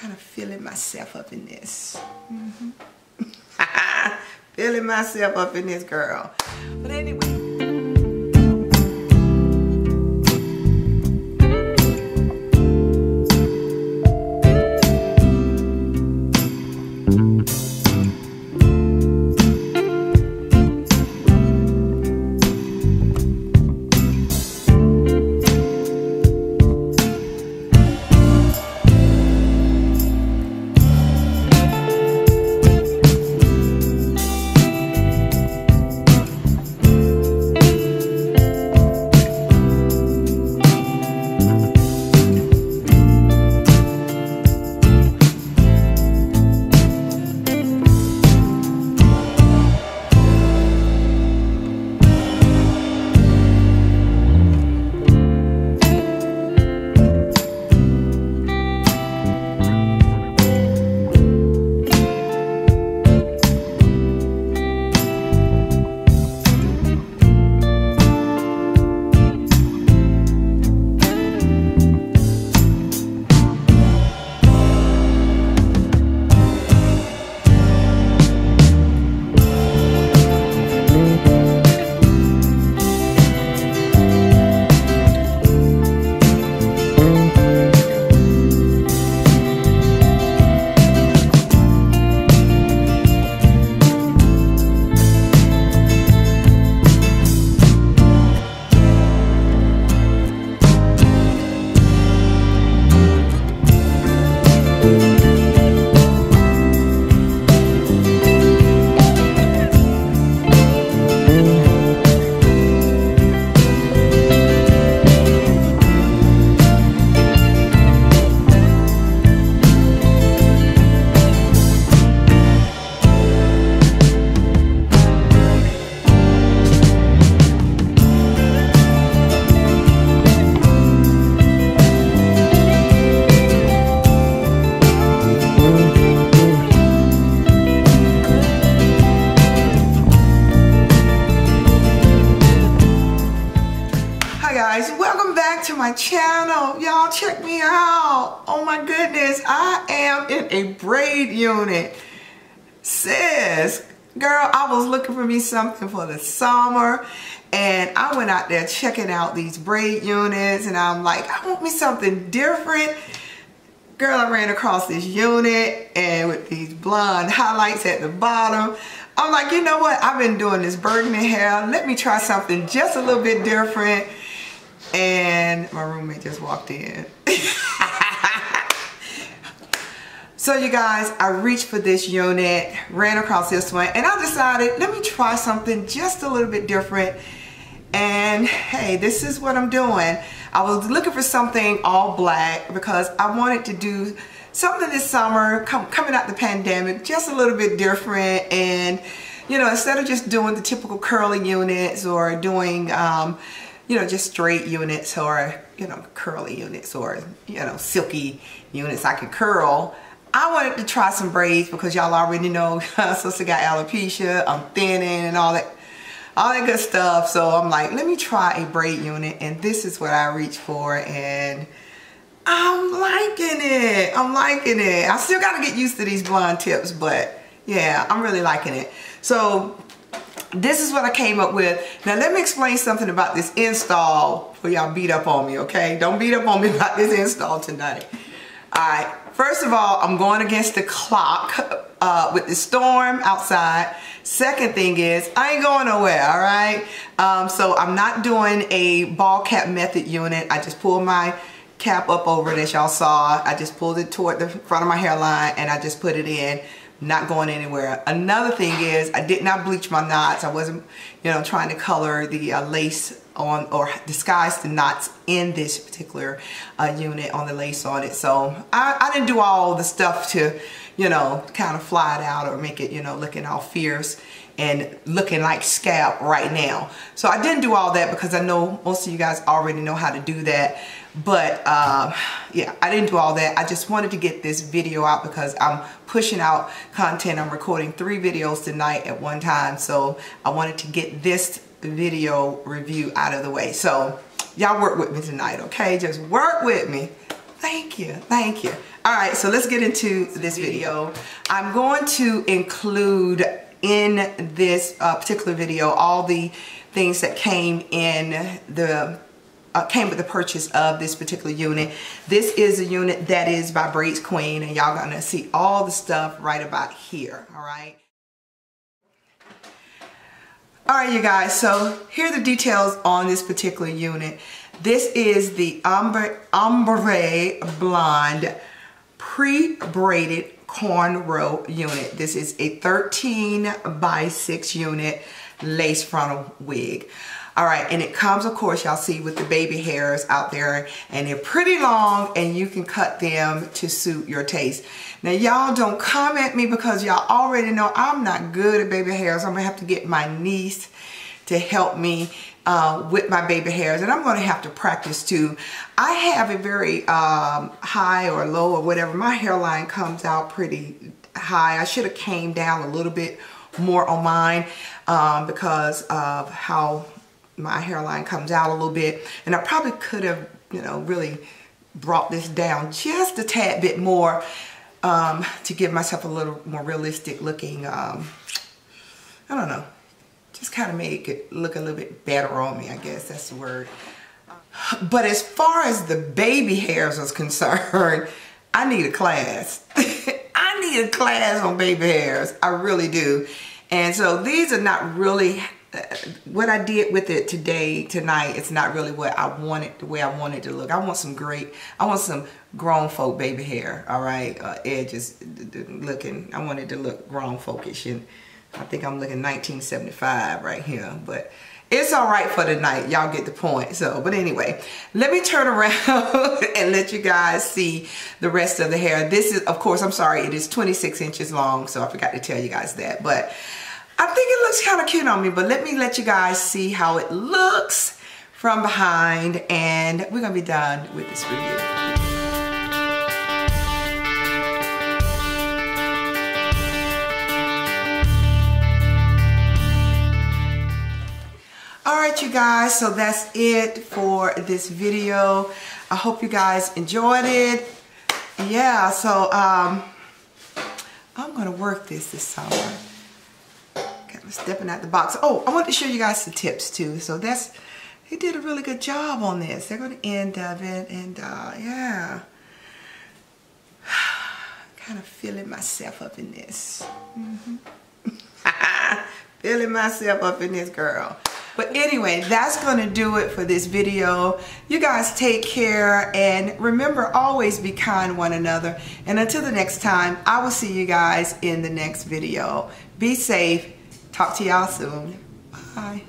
kind of feeling myself up in this. Feeling myself up in this, girl. But anyway. To my channel, y'all check me out. Oh my goodness, I am in a braid unit. Sis, girl, I was looking for me something for the summer and I went out there checking out these braid units and I'm like, I want me something different. Girl, I ran across this unit and with these blonde highlights at the bottom. I'm like, you know what? I've been doing this burgundy hair. Let me try something just a little bit different. And my roommate just walked in. So you guys, I reached for this unit, ran across this one, and I decided, let me try something just a little bit different. And hey, this is what I'm doing. I was looking for something all black because I wanted to do something this summer, coming out the pandemic, just a little bit different. And, you know, instead of just doing the typical curly units or doing, you know, just straight units or, you know, curly units or, you know, silky units I can curl. I wanted to try some braids because y'all already know sister got alopecia, I'm thinning and all that good stuff. So I'm like, let me try a braid unit, and this is what I reached for, and I'm liking it. I'm liking it. I still got to get used to these blonde tips, but yeah, I'm really liking it. So this is what I came up with. Now let me explain something about this install before y'all beat up on me, okay? Don't beat up on me about this install tonight. Alright, first of all, I'm going against the clock with the storm outside. Second thing is, I ain't going nowhere, alright? So I'm not doing a ball cap method unit. I just pulled my cap up over it as y'all saw. I just pulled it toward the front of my hairline and I just put it in. Not going anywhere. Another thing is, I did not bleach my knots. I wasn't, you know, trying to color the lace on or disguise the knots in this particular unit on the lace on it. So I didn't do all the stuff to, you know, kind of fly it out or make it, you know, looking all fierce and looking like scalp right now. So I didn't do all that because I know most of you guys already know how to do that. But yeah, I didn't do all that. I just wanted to get this video out because I'm pushing out content. I'm recording 3 videos tonight at one time. So I wanted to get this video review out of the way. So y'all work with me tonight, okay? Just work with me. Thank you. Thank you. All right, so let's get into this video. I'm going to include in this particular video all the things that came in the came with the purchase of this particular unit. This is a unit that is by Braids Queen, and y'all gonna see all the stuff right about here. All right. All right, you guys, so here are the details on this particular unit. This is the Ombre Blonde pre-braided cornrow unit. This is a 13 by 6 unit lace frontal wig. All right, and it comes, of course, y'all see with the baby hairs out there, and they're pretty long, and you can cut them to suit your taste. Now, y'all don't come at me because y'all already know I'm not good at baby hairs. I'm gonna have to get my niece to help me with my baby hairs, and I'm gonna have to practice too. I have a very high or low or whatever. My hairline comes out pretty high. I should have came down a little bit more on mine because of how my hairline comes out a little bit, and I probably could have, you know, really brought this down just a tad bit more to give myself a little more realistic looking, I don't know, just kind of make it look a little bit better on me, I guess that's the word. But as far as the baby hairs is concerned, I need a class. I need a class on baby hairs, I really do. And so these are not really what I did with it tonight. It's not really what I wanted, the way I wanted to look. I want some grown folk baby hair, all right? Edges looking, I wanted to look grown folkish, and I think I'm looking 1975 right here, but it's all right for the night. Y'all get the point. So, but anyway, let me turn around and let you guys see the rest of the hair. This is, of course, I'm sorry, it is 26 inches long, so I forgot to tell you guys that, but I think it looks kind of cute on me. But let me let you guys see how it looks from behind, and we're gonna be done with this review. All right, you guys, so that's it for this video. I hope you guys enjoyed it. Yeah, so I'm gonna work this summer. Kind of stepping out the box. Oh, I want to show you guys the tips too. So they did a really good job on this. They're gonna end of it, and yeah, kind of feeling myself up in this. Feeling myself up in this, girl. But anyway, that's going to do it for this video. You guys take care, and remember, always be kind to one another. And until the next time, I will see you guys in the next video. Be safe. Talk to y'all soon. Bye.